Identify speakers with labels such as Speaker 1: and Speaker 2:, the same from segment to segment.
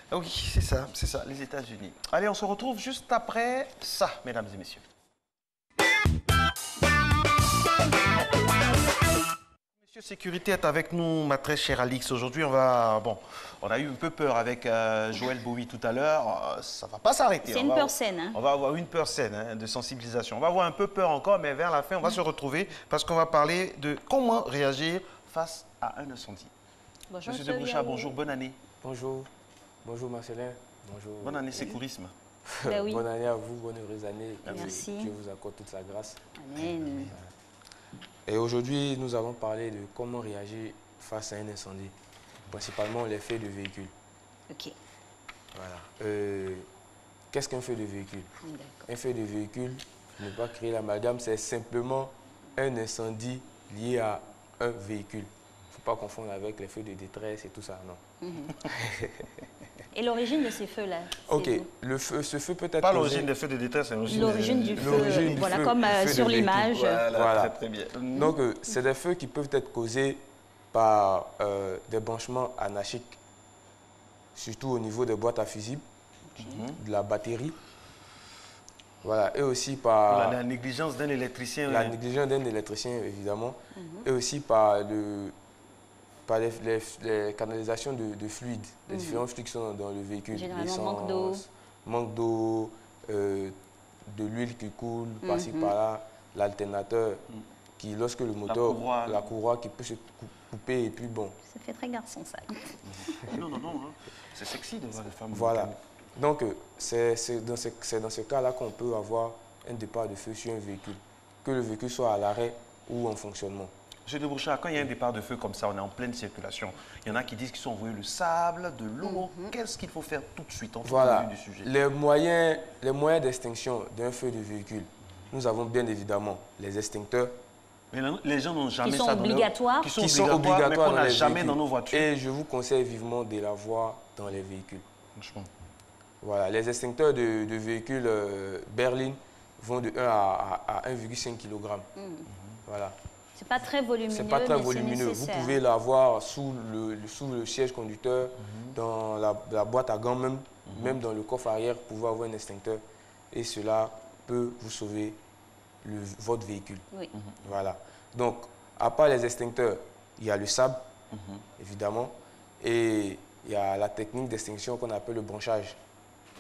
Speaker 1: Oui, c'est ça, les États-Unis. Allez, on se retrouve juste après ça, mesdames et messieurs. Monsieur Sécurité est avec nous, ma très chère Alix. Aujourd'hui, on va... Bon, on a eu un peu peur avec Joël Bowie tout à l'heure. Ça ne va pas s'arrêter.
Speaker 2: C'est une peur saine. Hein.
Speaker 1: On va avoir une peur saine de sensibilisation. On va avoir un peu peur encore, mais vers la fin, on va se retrouver parce qu'on va parler de comment réagir face à un incendie.
Speaker 2: Bonjour,
Speaker 1: Monsieur Deboucha, bonjour, bonne année.
Speaker 3: Bonjour. Bonjour Marcelin. Bonjour.
Speaker 1: Bonne année, sécurisme.
Speaker 2: Ben oui.
Speaker 3: Bonne année à vous, bonne heureuse année.
Speaker 2: Merci.
Speaker 3: Dieu vous accorde toute sa grâce.
Speaker 2: Amen.
Speaker 3: Et aujourd'hui, nous allons parler de comment réagir face à un incendie. Principalement les feux de véhicule.
Speaker 2: Ok.
Speaker 3: Voilà. Qu'est-ce qu'un feu de véhicule? Un feu de véhicule, ne pas créer l'amalgame, c'est simplement un incendie lié à un véhicule. Il ne faut pas confondre avec les feux de détresse et tout ça, non.
Speaker 2: Et l'origine de ces feux-là?
Speaker 3: Ok, ce feu peut être...
Speaker 1: Pas l'origine des feux de détresse, c'est
Speaker 2: l'origine du feu. Voilà, comme sur l'image.
Speaker 1: Voilà, très bien.
Speaker 3: Donc, c'est des feux qui peuvent être causés par des branchements anarchiques, surtout au niveau des boîtes à fusibles, de la batterie. Voilà, et aussi par...
Speaker 1: La négligence d'un électricien.
Speaker 3: La négligence d'un électricien, évidemment. Et aussi par les canalisations de fluides, les différents fluides qui sont dans le véhicule.
Speaker 2: Généralement,
Speaker 3: manque d'eau, de l'huile qui coule par-ci par-là, l'alternateur qui, lorsque le moteur, la courroie qui peut se couper et puis bon.
Speaker 2: Ça fait très garçon ça.
Speaker 1: Non, hein. C'est sexy de voir les femmes.
Speaker 3: Voilà. Donc, c'est dans ce cas-là qu'on peut avoir un départ de feu sur un véhicule, que le véhicule soit à l'arrêt ou en fonctionnement.
Speaker 1: Monsieur Deboucha, quand il y a un départ de feu comme ça, on est en pleine circulation. Il y en a qui disent qu'ils sont envoyés le sable, de l'eau. Qu'est-ce qu'il faut faire tout de suite en
Speaker 3: voilà.
Speaker 1: du sujet?
Speaker 3: Les moyens d'extinction d'un feu de véhicule, nous avons bien évidemment les extincteurs.
Speaker 1: Mais les gens n'ont jamais
Speaker 2: qui
Speaker 1: ça
Speaker 2: sont obligatoires.
Speaker 1: Qui sont obligatoires, mais qu'on n'a jamais dans nos voitures.
Speaker 3: Et je vous conseille vivement de l'avoir dans les véhicules.
Speaker 1: Franchement.
Speaker 3: Voilà, les extincteurs de véhicules Berlin vont de 1 à 1,5 kg. Voilà.
Speaker 2: C'est pas très volumineux.
Speaker 3: C'est pas très volumineux. Vous pouvez l'avoir sous le siège conducteur, dans la boîte à gants même, même dans le coffre arrière, vous pouvez avoir un extincteur. Et cela peut vous sauver votre véhicule.
Speaker 2: Oui.
Speaker 3: Voilà. Donc, à part les extincteurs, il y a le sable, évidemment, et il y a la technique d'extinction qu'on appelle le branchage,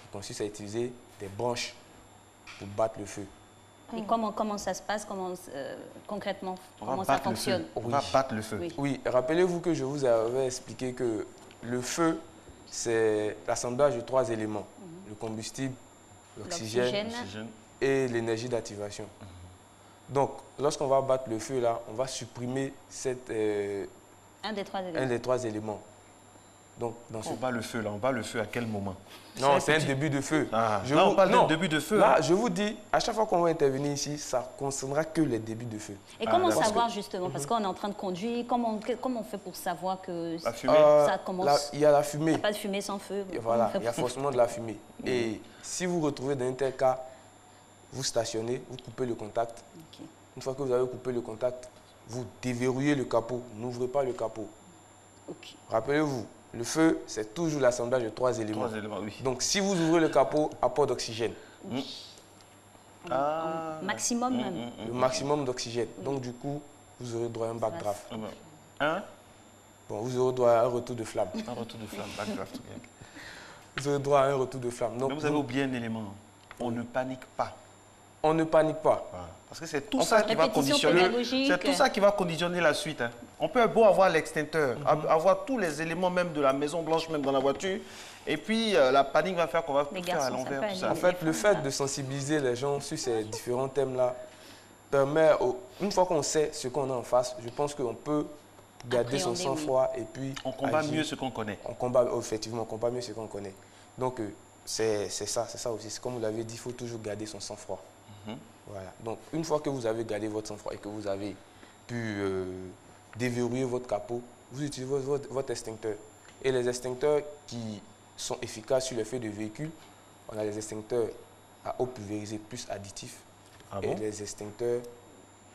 Speaker 3: qui consiste à utiliser des branches pour battre le feu.
Speaker 2: Et comment ça se passe, concrètement, comment ça fonctionne?
Speaker 1: On va battre le feu.
Speaker 3: Oui, rappelez-vous que je vous avais expliqué que le feu, c'est l'assemblage de 3 éléments. Le combustible, l'oxygène et l'énergie d'activation. Donc, lorsqu'on va battre le feu, là, on va supprimer
Speaker 2: un des 3
Speaker 3: éléments. Donc,
Speaker 1: on bat le feu, là, on bat le feu à quel moment?
Speaker 3: Non, c'est un début de feu.
Speaker 1: On parle d'un début de feu.
Speaker 3: Là, je vous dis, à chaque fois qu'on va intervenir ici, ça ne concernera que les débuts de feu.
Speaker 2: Et comment savoir justement? Parce qu'on est en train de conduire, comment on fait pour savoir que
Speaker 1: la fumée.
Speaker 2: Ça commence?
Speaker 3: Là, il y a la fumée. Il n'y a
Speaker 2: pas de fumée sans feu.
Speaker 3: Et voilà, il y a forcément de la fumée. Et si vous vous retrouvez dans un tel cas, vous stationnez, vous coupez le contact. Une fois que vous avez coupé le contact, vous déverrouillez le capot, n'ouvrez pas le capot. Rappelez-vous, le feu, c'est toujours l'assemblage de 3 éléments. Donc, si vous ouvrez le capot, apport d'oxygène.
Speaker 2: Maximum même.
Speaker 3: Le maximum d'oxygène. Donc, du coup, vous aurez droit à un backdraft. Bon, vous aurez droit à un retour de flamme.
Speaker 1: Un retour de flamme, backdraft.
Speaker 3: Vous aurez droit à un retour de flamme. Donc,
Speaker 1: mais vous avez oublié un élément. On ne panique pas.
Speaker 3: On ne panique pas.
Speaker 1: Voilà. Parce que c'est tout ça qui va conditionner. C'est tout ça qui va conditionner la suite. Hein. On peut beau avoir l'extincteur, avoir tous les éléments même de la Maison Blanche, même dans la voiture, et puis la panique va faire qu'on va tout faire à l'envers.
Speaker 3: En fait, le fait de sensibiliser les gens sur ces différents thèmes-là permet, une fois qu'on sait ce qu'on a en face, je pense qu'on peut garder son sang-froid et puis
Speaker 1: on combat mieux ce qu'on connaît.
Speaker 3: Effectivement, on combat mieux ce qu'on connaît. Donc, c'est ça aussi. Comme vous l'avez dit, il faut toujours garder son sang-froid. Voilà. Donc, une fois que vous avez gardé votre sang-froid et que vous avez pu déverrouiller votre capot, vous utilisez votre extincteur. Et les extincteurs qui sont efficaces sur les feux de véhicule, on a les extincteurs à eau pulvérisée plus additifs et les extincteurs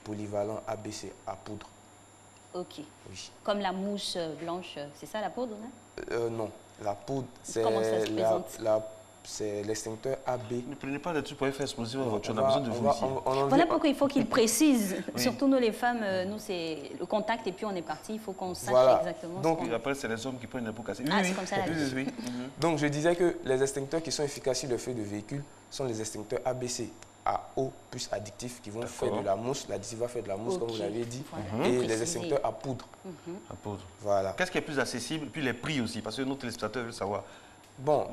Speaker 3: polyvalents ABC à poudre.
Speaker 2: Ok.
Speaker 3: Oui.
Speaker 2: Comme la mousse blanche, c'est ça la poudre, non?
Speaker 3: Non. La poudre,
Speaker 2: Comment ça se présente?
Speaker 3: c'est l'extincteur AB.
Speaker 1: Ne prenez pas des trucs pour faire exploser votre voiture, on a besoin de vous ici.
Speaker 2: Voilà pourquoi il faut qu'il précise. Oui. Surtout nous les femmes, nous c'est le contact et puis on est parti, il faut qu'on sache exactement.
Speaker 1: Donc après c'est les hommes qui prennent les pots cassés.
Speaker 2: C'est comme ça la vie.
Speaker 3: Oui. Donc je disais que les extincteurs qui sont efficaces sur le feu de véhicule sont les extincteurs ABC, à eau plus addictifs qui vont faire de la mousse. L'additif va faire de la mousse comme vous l'avez dit. Voilà. Et les extincteurs à poudre.
Speaker 1: À poudre.
Speaker 3: Voilà.
Speaker 1: Qu'est-ce qui est plus accessible? Et puis les prix aussi, parce que nos téléspectateurs veulent savoir.
Speaker 3: Bon,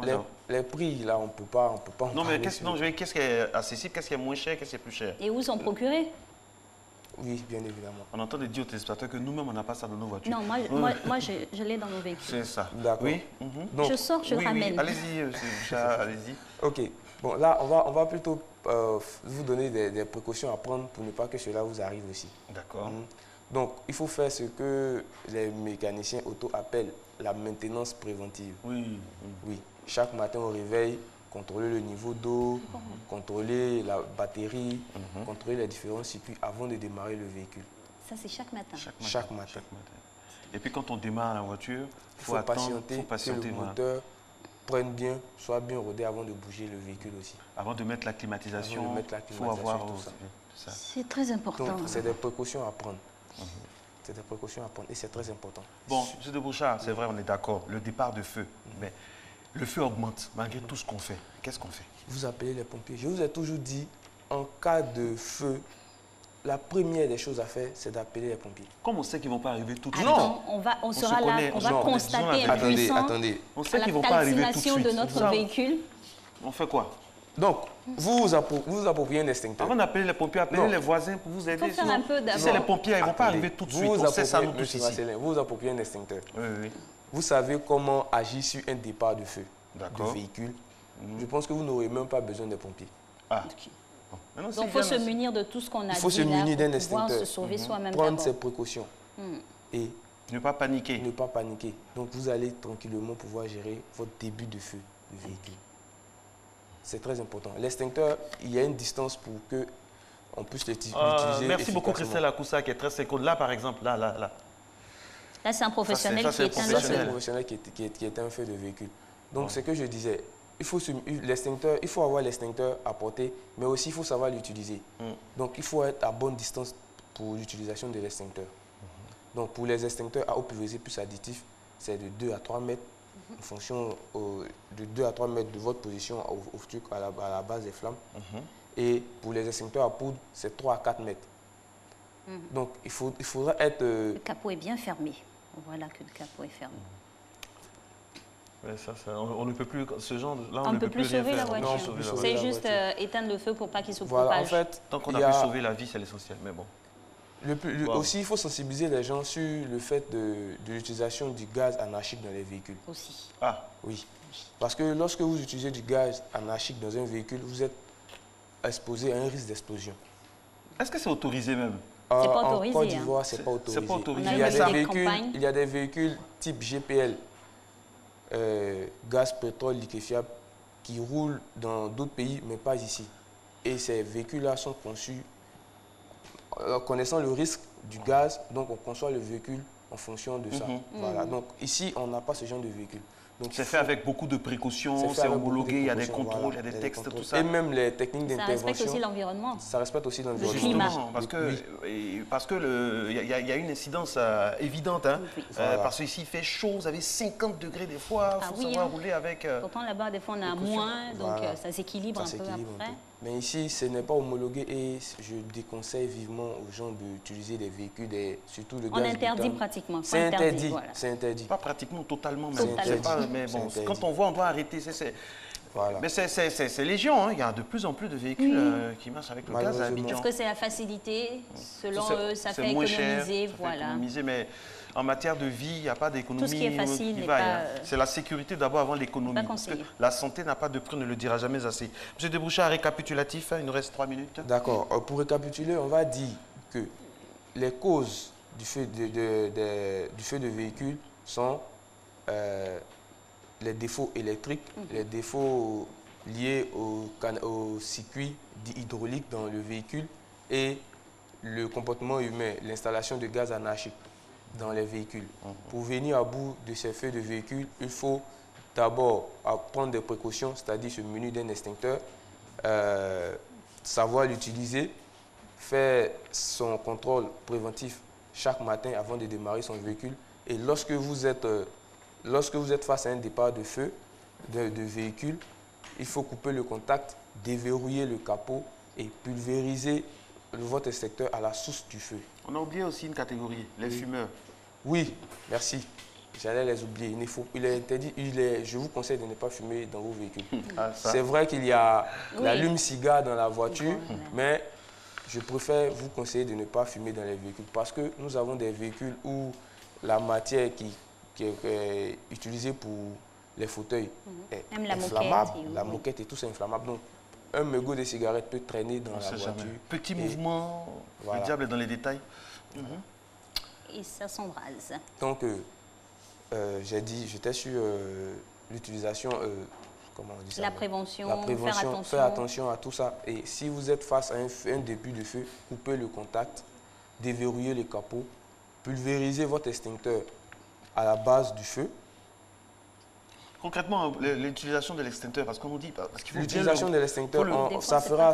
Speaker 3: les prix, là, on ne peut pas en
Speaker 1: non, mais qu'est-ce qui est accessible, qu'est-ce qui est moins cher, qu'est-ce qui est plus cher?
Speaker 2: Et où sont procurés?
Speaker 3: Oui, bien évidemment.
Speaker 1: On entend dire aux téléspectateurs que nous-mêmes, on n'a pas ça dans nos voitures.
Speaker 2: Non, moi je l'ai dans nos véhicules.
Speaker 1: C'est ça.
Speaker 3: D'accord.
Speaker 1: Oui.
Speaker 2: Donc, je sors, je ramène.
Speaker 1: Oui. Allez-y, allez-y.
Speaker 3: OK. Bon, là, on va plutôt vous donner des précautions à prendre pour ne pas que cela vous arrive aussi.
Speaker 1: D'accord.
Speaker 3: Donc, il faut faire ce que les mécaniciens auto appellent la maintenance préventive.
Speaker 1: Oui.
Speaker 3: Chaque matin au réveil, contrôler le niveau d'eau, contrôler la batterie, contrôler les différents circuits avant de démarrer le véhicule.
Speaker 2: Ça, c'est chaque matin.
Speaker 3: Chaque matin.
Speaker 1: Et puis, quand on démarre la voiture, il faut
Speaker 3: patienter que le moteur prenne bien, soit bien rodé avant de bouger le véhicule aussi.
Speaker 1: Avant de mettre la climatisation, il faut avoir tout ça.
Speaker 2: C'est très important.
Speaker 3: Donc, c'est des précautions à prendre. C'est des précautions à prendre et c'est très important.
Speaker 1: Bon, M. de Bouchard, c'est vrai, on est d'accord. Le départ de feu, mais le feu augmente malgré tout ce qu'on fait. Qu'est-ce qu'on fait?
Speaker 3: Vous appelez les pompiers. Je vous ai toujours dit, en cas de feu, la première des choses à faire, c'est d'appeler les pompiers.
Speaker 1: Comme on sait qu'ils ne vont pas arriver tout de suite.
Speaker 2: Non, on sera là, on va constater impuissant.
Speaker 3: Attendez.
Speaker 1: On sait qu'ils ne vont pas arriver tout de suite.
Speaker 2: De notre véhicule.
Speaker 1: On fait quoi?
Speaker 3: Donc, vous appropriez un extincteur.
Speaker 1: Avant d'appeler les pompiers, appelez les voisins pour vous aider.
Speaker 2: Il faut faire un peu d'abord.
Speaker 1: Si c'est les pompiers, ils ne vont pas arriver tout de suite. On sait ça, nous tous ici.
Speaker 3: Vous appropriez un extincteur.
Speaker 1: Oui.
Speaker 3: Vous savez comment agir sur un départ de feu de véhicule. Je pense que vous n'aurez même pas besoin des pompiers.
Speaker 2: Donc, il faut se munir de tout ce qu'on a dit.
Speaker 3: Il faut se munir d'un
Speaker 2: extincteur.
Speaker 3: extincteur.
Speaker 2: Se sauver soi-même
Speaker 3: prendre ses précautions. Et
Speaker 1: ne pas paniquer.
Speaker 3: Ne pas paniquer. Donc, vous allez tranquillement pouvoir gérer votre début de feu de véhicule. C'est très important. L'extincteur, il y a une distance pour qu'on puisse l'utiliser.
Speaker 1: Merci beaucoup, Christelle Akoussa, qui est très seconde. Là, par exemple, là.
Speaker 2: Là, c'est un professionnel qui éteint le feu.
Speaker 3: C'est un professionnel qui éteint un feu de véhicule. Donc, ce que je disais, il faut avoir l'extincteur à portée, mais aussi il faut savoir l'utiliser. Donc, il faut être à bonne distance pour l'utilisation de l'extincteur. Donc, pour les extincteurs à eau pulvérisée plus additif, c'est de 2 à 3 mètres, en fonction de 2 à 3 mètres de votre position au truc, à la base des flammes. Et pour les extincteurs à poudre, c'est 3 à 4 mètres. Donc, il faudra être...
Speaker 2: Le capot est bien fermé. Voilà que le capot est fermé.
Speaker 1: Ouais, on ne peut plus, ce genre là,
Speaker 2: on ne peut plus sauver la voiture. C'est juste éteindre le feu pour pas qu'il se propage.
Speaker 3: Voilà, en fait,
Speaker 1: tant qu'on a pu sauver la vie, c'est l'essentiel, mais bon.
Speaker 3: Aussi, il faut sensibiliser les gens sur le fait de l'utilisation du gaz anarchique dans les véhicules.
Speaker 2: Aussi.
Speaker 3: Oui. Parce que lorsque vous utilisez du gaz anarchique dans un véhicule, vous êtes exposé à un risque d'explosion.
Speaker 1: Est-ce que c'est autorisé même?
Speaker 2: C'est pas autorisé.
Speaker 3: En Côte d'Ivoire, c'est pas autorisé. Il y a des véhicules type GPL, gaz pétrole liquéfiable, qui roulent dans d'autres pays, mais pas ici. Et ces véhicules-là sont conçus, connaissant le risque du gaz, donc on conçoit le véhicule en fonction de ça. Voilà. Donc ici, on n'a pas ce genre de véhicule.
Speaker 1: C'est fait avec beaucoup de précautions, c'est homologué, il y a des contrôles, il y a des textes, tout ça.
Speaker 3: Et même les techniques d'intervention.
Speaker 2: Ça respecte aussi l'environnement.
Speaker 3: Ça respecte aussi l'environnement.
Speaker 1: Justement, parce que il y a une incidence évidente. Parce qu'ici, il fait chaud, vous avez 50 degrés des fois, il faut savoir rouler avec...
Speaker 2: Pourtant, là-bas, des fois, on a moins, donc ça s'équilibre un peu après.
Speaker 3: Mais ici, ce n'est pas homologué et je déconseille vivement aux gens d'utiliser des véhicules, surtout le gaz.
Speaker 2: On interdit pratiquement.
Speaker 3: C'est interdit. C'est interdit.
Speaker 1: Pas pratiquement, totalement. Mais bon, quand on voit, on doit arrêter. Voilà. Mais c'est légion, il y a de plus en plus de véhicules qui marchent avec le gaz à Abidjan.
Speaker 2: Parce que c'est la facilité, selon eux, ça fait économiser.
Speaker 1: Mais en matière de vie, il n'y a pas d'économie.
Speaker 2: Tout ce qui est facile n'est
Speaker 1: pas... C'est la sécurité d'abord avant l'économie. La santé n'a pas de prix, on ne le dira jamais assez. Monsieur de Bouchard, récapitulatif, il nous reste 3 minutes.
Speaker 3: D'accord. Pour récapituler, on va dire que les causes du feu de véhicule sont les défauts électriques, les défauts liés au circuit hydraulique dans le véhicule et le comportement humain, l'installation de gaz anarchique dans les véhicules. Pour venir à bout de ces feux de véhicule, il faut d'abord à prendre des précautions, c'est-à-dire se munir d'un extincteur, savoir l'utiliser, faire son contrôle préventif chaque matin avant de démarrer son véhicule. Et lorsque vous êtes face à un départ de feu de véhicule, il faut couper le contact, déverrouiller le capot et pulvériser votre extincteur à la source du feu. On a oublié aussi une catégorie, les fumeurs. Oui, merci. J'allais les oublier. Il est interdit, je vous conseille de ne pas fumer dans vos véhicules. C'est vrai qu'il y a l'allume-cigare dans la voiture, mais je préfère vous conseiller de ne pas fumer dans les véhicules parce que nous avons des véhicules où la matière qui est utilisée pour les fauteuils est inflammable. La moquette et tout, c'est inflammable. Donc, un mégot de cigarette peut traîner dans la voiture. Petit mouvement, le diable est dans les détails.
Speaker 2: Et ça s'embrase.
Speaker 3: Donc, j'ai dit, j'étais sur l'utilisation, comment on dit ça? La prévention, faire attention à tout ça. Et si vous êtes face à un début de feu, coupez le contact, déverrouillez le capot, pulvérisez votre extincteur à la base du feu. Concrètement, l'utilisation de l'extincteur, parce qu'on nous dit... L'utilisation de l'extincteur, ça fera...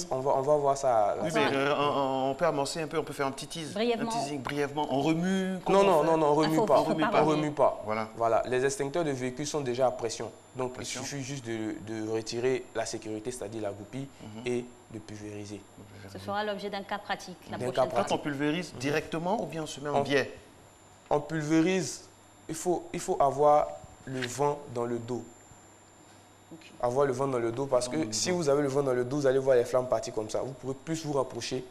Speaker 3: on va voir ça. Oui, mais on peut amorcer un peu, on peut faire un petit tease. Brièvement. On remue... Non, on remue pas. Voilà. Les extincteurs de véhicules sont déjà à pression. Donc, il suffit juste de retirer la sécurité, c'est-à-dire la goupille, et de pulvériser.
Speaker 2: Ce sera l'objet d'un cas pratique.
Speaker 1: Quand on pulvérise directement ou bien on se met en biais?
Speaker 3: On pulvérise, il faut avoir le vent dans le dos. Avoir le vent dans le dos parce que si vous avez le vent dans le dos, vous allez voir les flammes partir comme ça. Vous pourrez plus vous rapprocher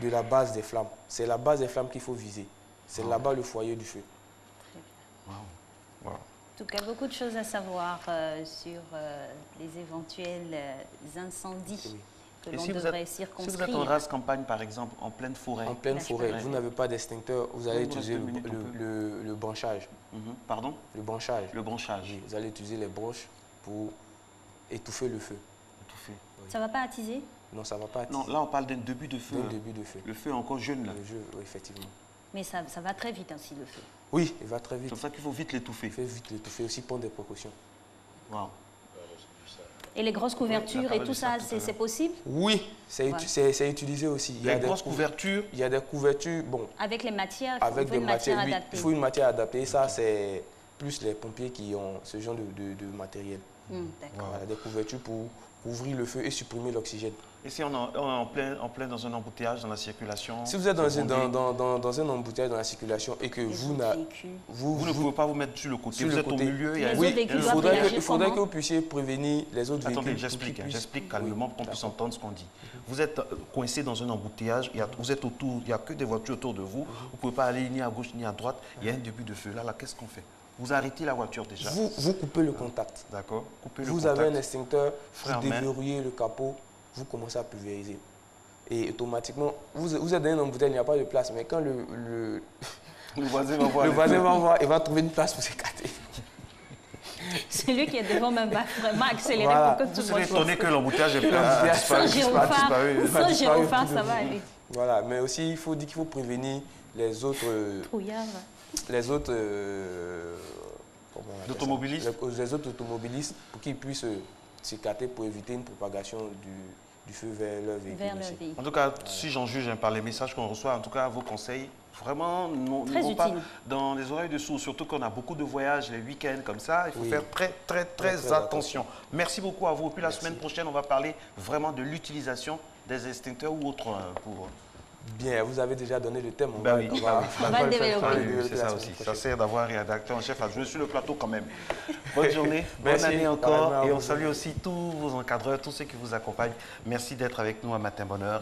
Speaker 3: de la base des flammes. C'est la base des flammes qu'il faut viser. C'est là-bas le foyer du feu.
Speaker 2: En tout cas, beaucoup de choses à savoir sur les éventuels incendies.
Speaker 1: Et si vous êtes en race campagne, par exemple, en pleine forêt.
Speaker 3: En pleine forêt, vous n'avez pas d'extincteur, vous allez utiliser le branchage.
Speaker 1: Pardon?
Speaker 3: Le branchage.
Speaker 1: Le branchage.
Speaker 3: Oui, vous allez utiliser les branches pour étouffer le feu.
Speaker 2: Oui. Ça ne va pas attiser?
Speaker 3: Non, ça ne va pas attiser.
Speaker 1: Non, là, on parle d'un début de feu.
Speaker 3: D'un début de feu.
Speaker 1: Le feu est encore jeune, là.
Speaker 3: Oui, effectivement.
Speaker 2: Mais ça va très vite ainsi, le feu.
Speaker 3: Oui, il va très vite.
Speaker 1: C'est pour ça qu'il faut vite l'étouffer.
Speaker 3: Il faut vite l'étouffer, aussi prendre des précautions.
Speaker 1: Wow.
Speaker 2: Et les grosses couvertures et tout ça, c'est possible?
Speaker 3: Oui, c'est utilisé aussi.
Speaker 1: Les grosses couvertures?
Speaker 3: Il y a des couvertures, bon.
Speaker 2: Avec les matières,
Speaker 3: avec des matières adaptées. Il faut une matière adaptée. Ça, c'est plus les pompiers qui ont ce genre de matériel.
Speaker 2: D'accord.
Speaker 3: Voilà, des couvertures pour couvrir le feu et supprimer l'oxygène.
Speaker 1: Et si on est en plein dans un embouteillage, dans la circulation?
Speaker 3: Si vous êtes dans un embouteillage, dans la circulation et que vous
Speaker 1: ne pouvez pas vous mettre sur le côté, vous êtes au milieu.
Speaker 3: Il faudrait que vous puissiez prévenir les autres véhicules.
Speaker 1: Attendez, j'explique calmement pour qu'on puisse entendre ce qu'on dit. Vous êtes coincé dans un embouteillage, vous êtes autour, il n'y a que des voitures autour de vous, vous ne pouvez pas aller ni à gauche ni à droite, il y a un début de feu. Là, qu'est-ce qu'on fait? Vous arrêtez la voiture déjà.
Speaker 3: Vous coupez le contact.
Speaker 1: D'accord.
Speaker 3: Vous avez un extincteur, vous déverrouillez le capot, vous commencez à pulvériser. Et automatiquement, vous êtes dans un embouteillage, il n'y a pas de place. Mais quand le voisin va voir, il va trouver une place pour s'écarter.
Speaker 2: C'est lui qui est devant même vraiment accéléré pour que tout le monde...
Speaker 1: Vous serez étonné que l'embouteillage est
Speaker 2: disparu. Sans gyrophare, ça va aller.
Speaker 3: Voilà, mais aussi il faut dire qu'il faut prévenir les autres... Les autres automobilistes pour qu'ils puissent s'écarter pour éviter une propagation du feu vers leur véhicule.
Speaker 1: En tout cas, si j'en juge par les messages qu'on reçoit, en tout cas vos conseils, vraiment, ne vont pas dans les oreilles de sourds, surtout qu'on a beaucoup de voyages les week-ends comme ça, il faut faire très attention. Merci beaucoup à vous. Et puis la semaine prochaine, on va parler vraiment de l'utilisation des extincteurs ou autres pour...
Speaker 3: Bien, vous avez déjà donné le thème.
Speaker 2: On va le développer.
Speaker 1: C'est ça aussi. Ça sert d'avoir un rédacteur en chef à jouer sur le plateau quand même. Bonne journée, bonne année encore. Et on salue aussi tous vos encadreurs, tous ceux qui vous accompagnent. Merci d'être avec nous à Matin Bonheur.